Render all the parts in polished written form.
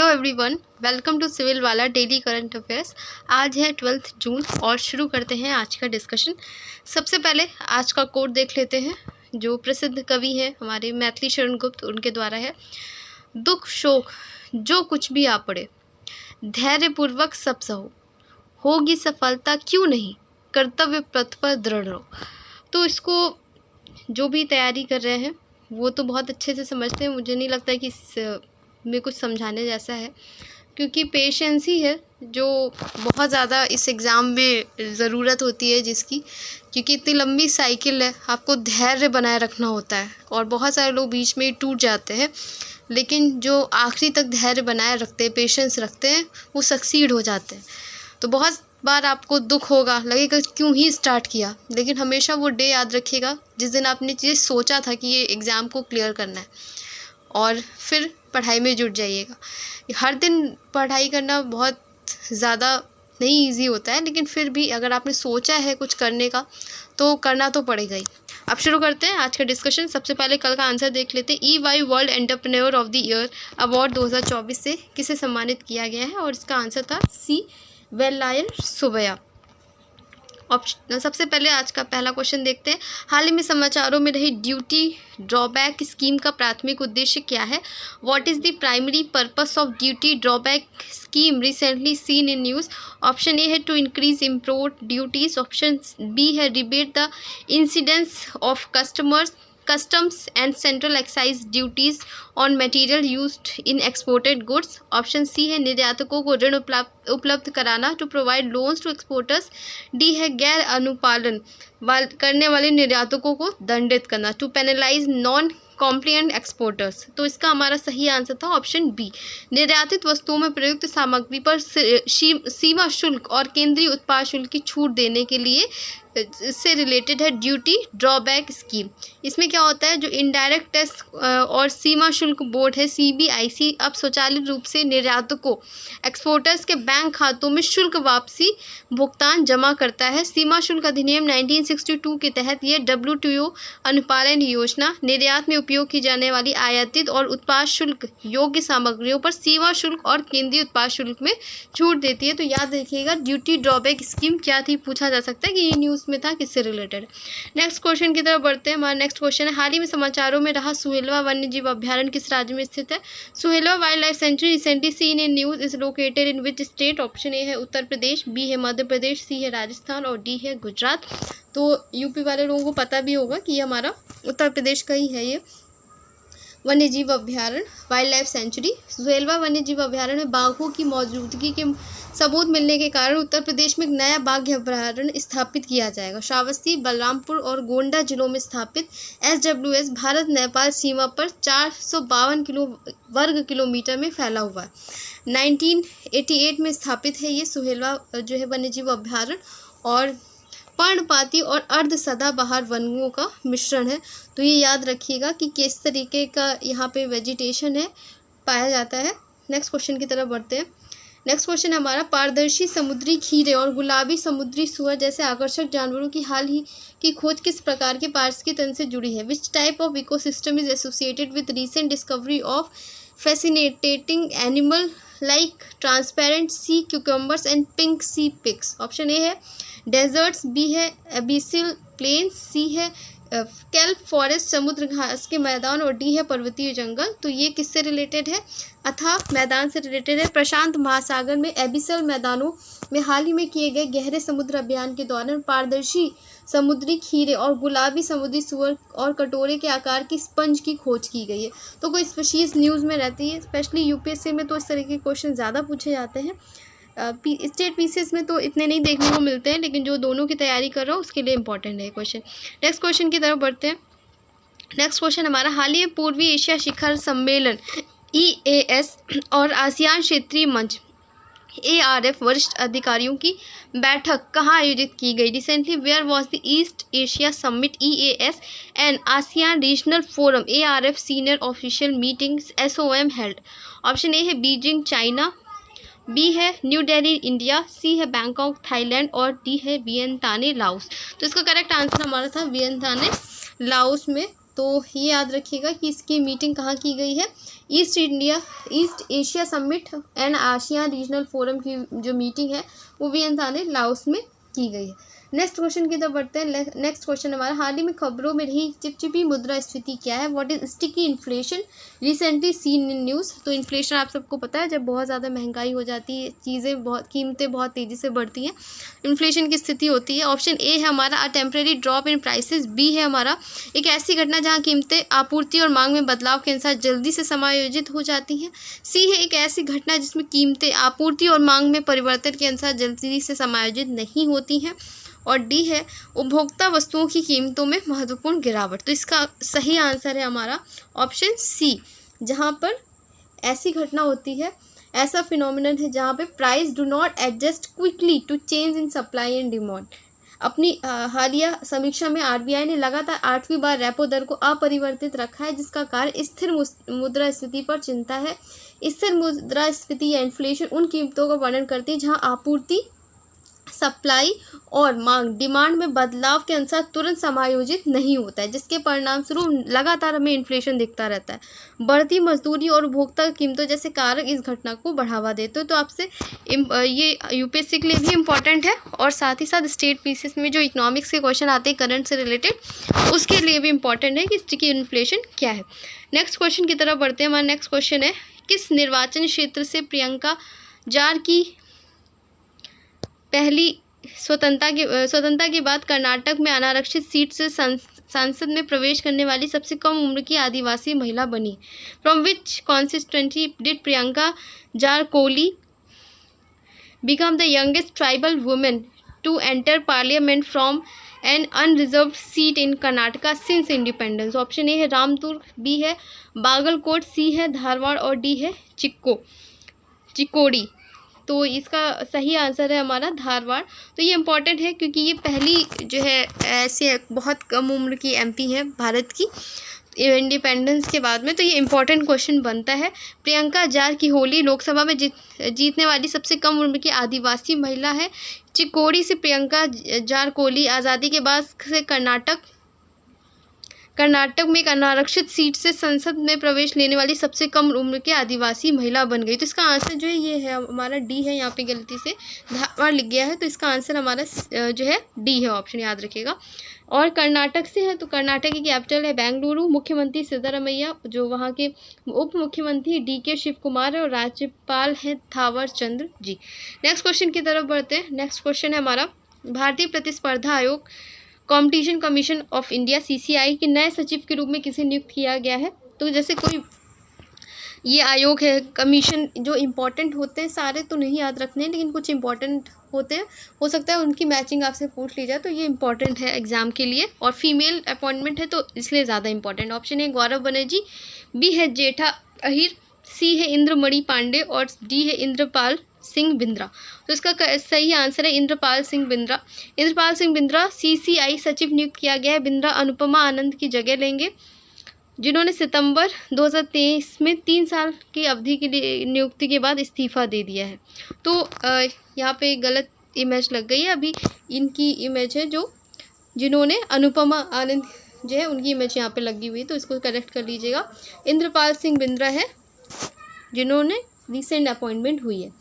Everyone, welcome to civil वाला daily current affairs. आज है 12 जून और शुरू करते हैं आज का डिस्कशन। सबसे पहले आज का कोट देख लेते हैं जो प्रसिद्ध कवि हैं हमारे मैथिली शरण गुप्त, उनके द्वारा है। दुख शोक जो कुछ भी आ पड़े, धैर्यपूर्वक सब सहो, होगी सफलता क्यों नहीं, कर्तव्य पथ पर दृढ़ रहो। तो इसको जो भी तैयारी कर रहे हैं वो तो बहुत अच्छे से समझते हैं। मुझे नहीं लगता कि में कुछ समझाने जैसा है, क्योंकि पेशेंस ही है जो बहुत ज़्यादा इस एग्ज़ाम में ज़रूरत होती है जिसकी, क्योंकि इतनी लंबी साइकिल है, आपको धैर्य बनाए रखना होता है और बहुत सारे लोग बीच में ही टूट जाते हैं, लेकिन जो आखिरी तक धैर्य बनाए रखते हैं, पेशेंस रखते हैं, वो सक्सीड हो जाते हैं। तो बहुत बार आपको दुख होगा, लगेगा क्यों ही स्टार्ट किया, लेकिन हमेशा वो डे याद रखिएगा जिस दिन आपने चीज़ सोचा था कि ये एग्ज़ाम को क्लियर करना है, और फिर पढ़ाई में जुट जाइएगा। हर दिन पढ़ाई करना बहुत ज़्यादा नहीं इजी होता है, लेकिन फिर भी अगर आपने सोचा है कुछ करने का तो करना तो पड़ेगा ही। अब शुरू करते हैं आज का डिस्कशन। सबसे पहले कल का आंसर देख लेते हैं। EY world entrepreneur of the year award 2024 से किसे सम्मानित किया गया है, और इसका आंसर था C. वेलायर सुबैया। सबसे पहले आज का पहला क्वेश्चन देखते हैं। हाल ही में समाचारों में रही ड्यूटी ड्रॉबैक स्कीम का प्राथमिक उद्देश्य क्या है? What is the primary purpose of duty drawback scheme recently seen in news? Option A है to increase import duties, option B है rebate the incidence of customs and central excise duties on material used in exported goods. Option C है निर्यातकों को ऋण उपलब्ध कराना, to provide loans to exporters. D है गैर अनुपालन करने वाले निर्यातकों को दंडित करना, to penalise non compliant exporters. तो इसका हमारा सही आंसर था ऑप्शन बी। निर्यातित वस्तुओं में प्रयुक्त सामग्री पर सीमा शुल्क और केंद्रीय उत्पाद शुल्क की छूट देने के लिए से रिलेटेड है ड्यूटी ड्रॉबैक स्कीम। इसमें क्या होता है, जो इनडायरेक्ट टैक्स और सीमा शुल्क बोर्ड है CBIC अब स्वचालित रूप से निर्यातकों एक्सपोर्टर्स के बैंक खातों में शुल्क वापसी भुगतान जमा करता है। सीमा शुल्क अधिनियम 1962 के तहत यह WTO अनुपालन योजना निर्यात में उपयोग की जाने वाली आयातित और उत्पाद शुल्क योग्य सामग्रियों पर सीमा शुल्क और केंद्रीय उत्पाद शुल्क में छूट देती है। तो याद रखिएगा ड्यूटी ड्रॉबैक स्कीम क्या थी, पूछा जा सकता है कि ये न्यूज़ में था, किससे रिलेटेड। नेक्स्ट क्वेश्चन की तरफ बढ़ते हैं। हमारा नेक्स्ट क्वेश्चन है, हाल ही में समाचारों में रहा सुहेलवा वन्य जीव अभ्यारण्य किस राज्य में स्थित है? Suhelwa wild life sanctuary recently seen in news is located in which state? Option A है उत्तर प्रदेश, बी है मध्य प्रदेश, सी है राजस्थान और डी है गुजरात। तो यूपी वाले लोगों को पता भी होगा कि ये हमारा उत्तर प्रदेश का ही है ये वन्य जीव अभ्यारण्य वाइल्ड लाइफ सेंचुरी। सुहेलवा वन्य जीव अभ्यारण्य में बाघों की मौजूदगी के सबूत मिलने के कारण उत्तर प्रदेश में एक नया बाघ अभ्यारण्य स्थापित किया जाएगा। श्रावस्ती, बलरामपुर और गोंडा जिलों में स्थापित SWS भारत नेपाल सीमा पर 452 वर्ग किलोमीटर में फैला हुआ है। 1988 में स्थापित है ये सुहेलवा जो है वन्य जीव अभ्यारण्य, और पर्णपाती और अर्ध सदाबहार वनों का मिश्रण है। तो ये याद रखिएगा कि किस तरीके का यहाँ पे वेजिटेशन है पाया जाता है। नेक्स्ट क्वेश्चन की तरफ बढ़ते हैं। नेक्स्ट क्वेश्चन हमारा, पारदर्शी समुद्री खीरे और गुलाबी समुद्री सुअर जैसे आकर्षक जानवरों की हाल ही की खोज किस प्रकार के पारिस्थितिकी तंत्र से जुड़ी है? Which type of ecosystem is associated with recent discovery of fascinating animal like transparent sea cucumbers and pink sea pigs? Option A है डेजर्ट्स, बी है एबिसिल प्लेन्स, सी है कैल्प फॉरेस्ट समुद्र घास के मैदान और डी है पर्वतीय जंगल। तो ये किससे रिलेटेड है? अथाह मैदान से रिलेटेड है। प्रशांत महासागर में एबिसल मैदानों में हाल ही में किए गए गहरे समुद्र अभियान के दौरान पारदर्शी समुद्री खीरे और गुलाबी समुद्री सुअर और कटोरे के आकार की स्पंज की खोज की गई है। तो कोई स्पीशीज न्यूज़ में रहती है, स्पेशली UPSC में तो इस तरह के क्वेश्चन ज़्यादा पूछे जाते हैं। स्टेट पीसीएस में तो इतने नहीं देखने को मिलते हैं, लेकिन जो दोनों की तैयारी कर रहा हूँ उसके लिए इंपॉर्टेंट है क्वेश्चन। नेक्स्ट क्वेश्चन की तरफ बढ़ते हैं। नेक्स्ट क्वेश्चन हमारा, हाल ही में पूर्वी एशिया शिखर सम्मेलन EAS और आसियान क्षेत्रीय मंच ARF वरिष्ठ अधिकारियों की बैठक कहाँ आयोजित की गई? Recently where was the East Asia summit EAS and ASEAN regional forum ARF senior official meetings SOM held? Option A है बीजिंग चाइना, बी है न्यू दिल्ली इंडिया, सी है बैंकॉक थाईलैंड और डी है वियतनाम लाओस। तो इसका करेक्ट आंसर हमारा था Vietnam Laos में तो ये याद रखिएगा कि इसकी मीटिंग कहाँ की गई है, east Asia summit and ASEAN regional forum की जो मीटिंग है वो वियतनाम लाओस में की गई है। नेक्स्ट क्वेश्चन की तरफ बढ़ते हैं। नेक्स्ट क्वेश्चन हमारा, हाल ही में खबरों में रही चिपचिपी मुद्रास्फीति क्या है? What is sticky inflation recently seen in news? तो इन्फ्लेशन आप सबको पता है, जब बहुत ज़्यादा महंगाई हो जाती है, कीमतें बहुत तेज़ी से बढ़ती हैं, इन्फ्लेशन की स्थिति होती है। ऑप्शन ए है हमारा, a temporary drop in prices. B है हमारा, एक ऐसी घटना जहाँ कीमतें आपूर्ति और मांग में बदलाव के अनुसार जल्दी से समायोजित हो जाती हैं। सी है, एक ऐसी घटना जिसमें कीमतें आपूर्ति और मांग में परिवर्तन के अनुसार जल्दी से समायोजित नहीं होती हैं। और डी है, उपभोक्ता वस्तुओं की कीमतों में महत्वपूर्ण गिरावट। तो इसका सही आंसर है हमारा ऑप्शन सी, जहाँ पर ऐसी घटना होती है, ऐसा फिनोमिनन है जहाँ पे price do not adjust quickly to change in supply and demand. अपनी हालिया समीक्षा में आरबीआई ने लगातार 8वीं बार रेपो दर को अपरिवर्तित रखा है, जिसका कारण स्थिर मुद्रास्फीति पर चिंता है। स्थिर मुद्रास्फीति या इन्फ्लेशन उन कीमतों का वर्णन करती है जहाँ आपूर्ति, सप्लाई और मांग, डिमांड में बदलाव के अनुसार तुरंत समायोजित नहीं होता है, जिसके परिणाम स्वरूप लगातार हमें इन्फ्लेशन दिखता रहता है। बढ़ती मजदूरी और उपभोक्ता कीमतों जैसे कारक इस घटना को बढ़ावा देते हो। तो आपसे ये यूपीएससी के लिए भी इम्पॉर्टेंट है, और साथ ही साथ स्टेट पीसीएस में जो इकोनॉमिक्स के क्वेश्चन आते हैं करंट से रिलेटेड, उसके लिए भी इम्पॉर्टेंट है कि स्टिकी इन्फ्लेशन क्या है। नेक्स्ट क्वेश्चन की तरफ बढ़ते हैं। हमारा नेक्स्ट क्वेश्चन है, किस निर्वाचन क्षेत्र से प्रियंका जार की पहली स्वतंत्रता के बाद कर्नाटक में अनारक्षित सीट से संसद में प्रवेश करने वाली सबसे कम उम्र की आदिवासी महिला बनी? From which constituency did Priyanka Jarkiholi become the youngest tribal women to enter parliament from an unreserved seat in Karnataka since independence? Option A है रामदुर्ग, बी है बागलकोट, सी है धारवाड़ और डी है चिक्कोड़ी। तो इसका सही आंसर है हमारा धारवाड़। तो ये इम्पॉर्टेंट है क्योंकि ये पहली जो है ऐसे बहुत कम उम्र की एमपी है भारत की इंडिपेंडेंस के बाद में। तो ये इम्पॉर्टेंट क्वेश्चन बनता है। प्रियंका जार की होली लोकसभा में जीतने वाली सबसे कम उम्र की आदिवासी महिला है। चिक्कोड़ी से प्रियंका जार कोहली आज़ादी के बाद से कर्नाटक में एक अनारक्षित सीट से संसद में प्रवेश लेने वाली सबसे कम उम्र की आदिवासी महिला बन गई। तो इसका आंसर जो है ये है हमारा डी है, यहाँ पे गलती से धारवाड़ लिख गया है, तो इसका आंसर हमारा जो है डी है, ऑप्शन याद रखिएगा। और कर्नाटक से है, तो कर्नाटक की कैपिटल है बेंगलुरु, मुख्यमंत्री सिद्धरामैया, जो वहाँ के उप मुख्यमंत्री DK शिव कुमार है, और राज्यपाल हैं थावर चंद्र जी। नेक्स्ट क्वेश्चन की तरफ बढ़ते हैं। नेक्स्ट क्वेश्चन है हमारा, भारतीय प्रतिस्पर्धा आयोग competition commission of India CCI के नए सचिव के रूप में किसे नियुक्त किया गया है? तो जैसे कोई ये आयोग है, कमीशन जो इम्पोर्टेंट होते हैं, सारे तो नहीं याद रखने, लेकिन कुछ इम्पोर्टेंट होते हैं, हो सकता है उनकी मैचिंग आपसे पूछ ली जाए, तो ये इम्पोर्टेंट है एग्जाम के लिए, और फीमेल अपॉइंटमेंट है तो इसलिए ज़्यादा इंपॉर्टेंट। ऑप्शन है गौरव बनर्जी, बी है जेठा अहिर, सी है इंद्रमणि पांडे और डी है इंद्रपाल सिंह बिंद्रा। तो इसका सही आंसर है इंद्रपाल सिंह बिंद्रा। इंद्रपाल सिंह बिंद्रा CCI सचिव नियुक्त किया गया है। बिंद्रा अनुपमा आनंद की जगह लेंगे, जिन्होंने सितंबर 2023 में 3 साल की अवधि के लिए नियुक्ति के बाद इस्तीफा दे दिया है। तो यहाँ पे गलत इमेज लग गई है, अभी इनकी इमेज है जो जिन्होंने अनुपमा आनंद जो है उनकी इमेज यहाँ पे लगी हुई है, तो इसको करेक्ट कर लीजिएगा। इंद्रपाल सिंह बिंद्रा है जिन्होंने रिसेंट अपॉइंटमेंट हुई है।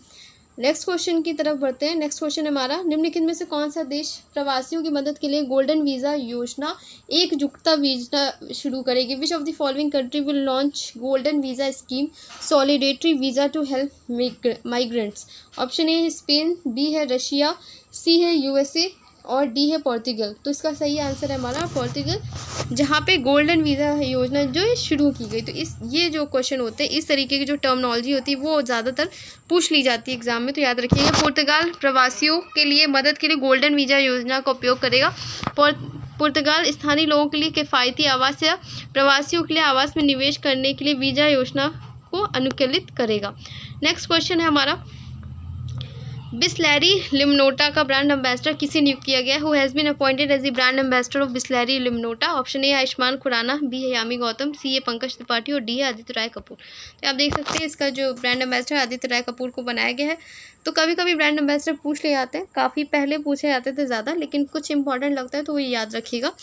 नेक्स्ट क्वेश्चन की तरफ बढ़ते हैं। नेक्स्ट क्वेश्चन हमारा, निम्नलिखित में से कौन सा देश प्रवासियों की मदद के लिए गोल्डन वीज़ा योजना एकजुटता वीज़ा शुरू करेगी? Which of the following country will launch golden visa scheme solidarity visa to help migrants? Option A है स्पेन, बी है रशिया, सी है USA और डी है पोर्तुगल। तो इसका सही आंसर है हमारा पोर्तुगल, जहाँ पे गोल्डन वीज़ा योजना जो है शुरू की गई। तो ये जो क्वेश्चन होते हैं, इस तरीके की जो टर्मिनोलॉजी होती है वो ज़्यादातर पूछ ली जाती है एग्जाम में, तो याद रखिएगा। पुर्तगाल प्रवासियों के लिए मदद के लिए गोल्डन वीज़ा योजना का उपयोग करेगा। पुर्तगाल स्थानीय लोगों के लिए किफ़ायती आवास या प्रवासियों के लिए आवास में निवेश करने के लिए वीज़ा योजना को अनुकूलित करेगा। नेक्स्ट क्वेश्चन है हमारा, बिसलेरी लिमनोटा का ब्रांड एम्बेसडर किसे नियुक्त किया गया? Who has been appointed as the brand ambassador of Bisleri Limonata? Option A Ayushmann Khurrana, B है यामी गौतम, सी है पंकज त्रिपाठी और डी है आदित्य राय कपूर। तो आप देख सकते हैं इसका जो ब्रांड एम्बेसडर आदित्य राय कपूर को बनाया गया है। तो कभी कभी ब्रांड एम्बेसडर पूछ ले जाते हैं, काफ़ी पहले पूछे जाते थे ज़्यादा, लेकिन कुछ इंपॉर्टेंट लगता है तो वो याद रखिएगा।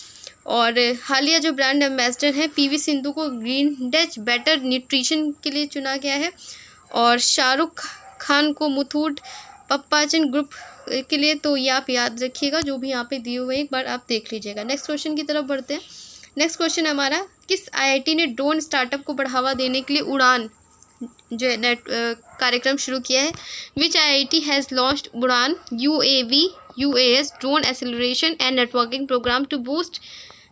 और हालिया जो ब्रांड एम्बेसडर हैं पीवी सिंधु को ग्रीन डच बेटर न्यूट्रिशन के लिए चुना गया है, और शाहरुख खान को मुथूट पप्पाचन ग्रुप के लिए। तो ये आप याद रखिएगा, जो भी यहाँ पे दिए हुए एक बार आप देख लीजिएगा। नेक्स्ट क्वेश्चन की तरफ बढ़ते हैं। नेक्स्ट क्वेश्चन हमारा, किस आईआईटी ने ड्रोन स्टार्टअप को बढ़ावा देने के लिए उड़ान जो है नेट कार्यक्रम शुरू किया है? Which IIT has launched Udan UAS drone acceleration and networking program to boost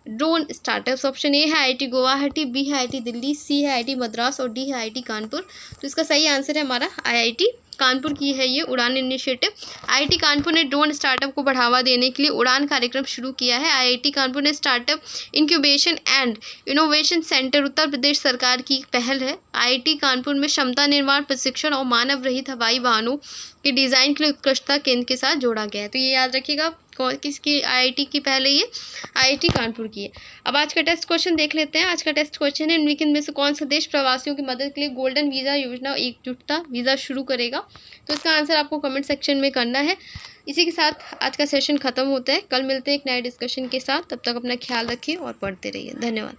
drone startups? Option A है आईआईटी गुवाहाटी, बी है आईआईटी दिल्ली, सी है आईआईटी मद्रास और डी है आईआईटी कानपुर। तो इसका सही आंसर है हमारा आईआईटी कानपुर की है ये उड़ान इनिशिएटिव। आईआईटी कानपुर ने ड्रोन स्टार्टअप को बढ़ावा देने के लिए उड़ान कार्यक्रम शुरू किया है। आईआईटी कानपुर ने startup incubation and innovation centre Uttar Pradesh सरकार की पहल है। आईआईटी कानपुर में क्षमता निर्माण, प्रशिक्षण और मानव रहित हवाई वाहनों के डिज़ाइन के लिए उत्कृष्टता केंद्र के साथ जोड़ा गया है। तो ये याद रखिएगा किसकी आईआईटी की पहले ये आईआईटी कानपुर की है। अब आज का टेस्ट क्वेश्चन देख लेते हैं। आज का टेस्ट क्वेश्चन है, निम्नलिखित में से कौन सा देश प्रवासियों की मदद के लिए गोल्डन वीज़ा योजना एकजुटता वीज़ा शुरू करेगा? तो इसका आंसर आपको कमेंट सेक्शन में करना है। इसी के साथ आज का सेशन खत्म होता है। कल मिलते हैं एक नए डिस्कशन के साथ। तब तक अपना ख्याल रखिए और पढ़ते रहिए। धन्यवाद।